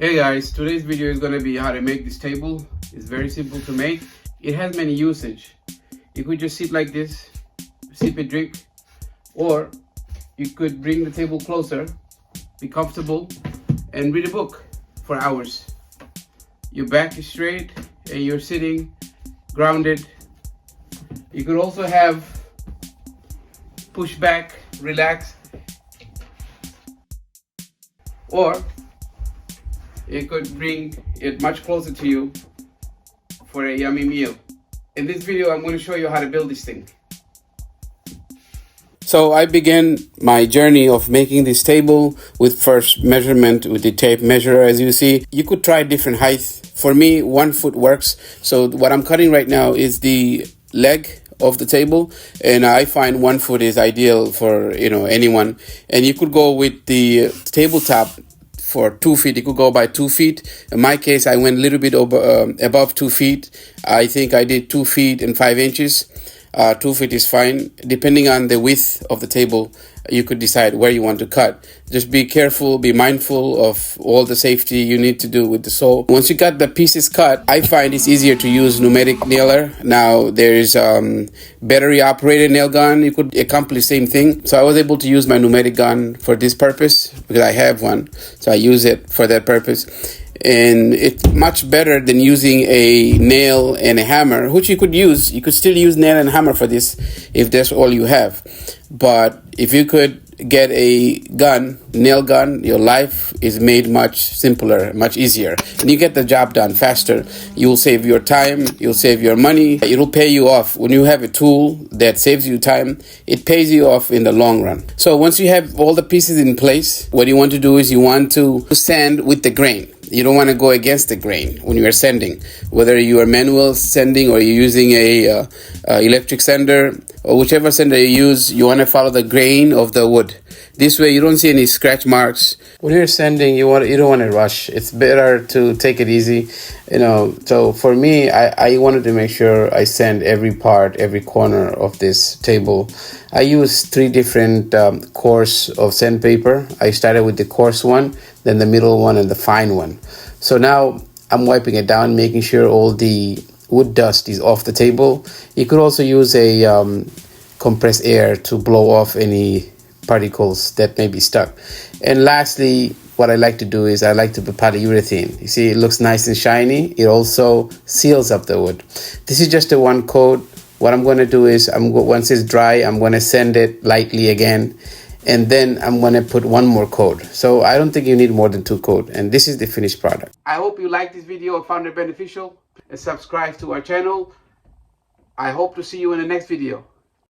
Hey guys, today's video is going to be how to make this table. It's very simple to make. It has many usage. You could just sit like this, sip a drink, or you could bring the table closer, be comfortable, and read a book for hours. Your back is straight and you're sitting grounded. You could also have push back, relax, or it could bring it much closer to you for a yummy meal. In this video, I'm going to show you how to build this thing. So I began my journey of making this table with first measurement with the tape measure. As you see, you could try different heights. For me, 1 foot works. So what I'm cutting right now is the leg of the table, and I find 1 foot is ideal for anyone. And you could go with the tabletop for 2 feet. You could go by 2 feet. In my case, I went a little bit above 2 feet. I think I did 2 feet and 5 inches. 2 feet is fine. Depending on the width of the table, you could decide where you want to cut. Just be careful, be mindful of all the safety you need to do with the saw. Once you got the pieces cut, I find it's easier to use pneumatic nailer. Now there is battery operated nail gun. You could accomplish the same thing. So I was able to use my pneumatic gun for this purpose because I have one. So I use it for that purpose. And it's much better than using a nail and a hammer, which you could use. You could still use nail and hammer for this if that's all you have. But if you could get a gun, nail gun, your life is made much simpler, much easier. And you get the job done faster. You'll save your time, you'll save your money. It'll pay you off. When you have a tool that saves you time, it pays you off in the long run. So once you have all the pieces in place, what you want to do is you want to sand with the grain. You don't want to go against the grain when you are sanding. Whether you are manual sanding or you're using a electric sander or whichever sander you use, you want to follow the grain of the wood. This way you don't see any scratch marks. When you're sanding, you don't want to rush. It's better to take it easy. So for me, I wanted to make sure I sand every part, every corner of this table. I use 3 different course of sandpaper. I started with the coarse one, then the middle one, and the fine one. So now I'm wiping it down, making sure all the wood dust is off the table. You could also use a compressed air to blow off any particles that may be stuck. And lastly, what I like to do is I like to put polyurethane. You see, it looks nice and shiny. It also seals up the wood. This is just a 1 coat. What I'm going to do is once it's dry, I'm going to sand it lightly again. And then I'm going to put 1 more coat. So I don't think you need more than 2 coats. And this is the finished product. I hope you liked this video or found it beneficial. And subscribe to our channel. I hope to see you in the next video.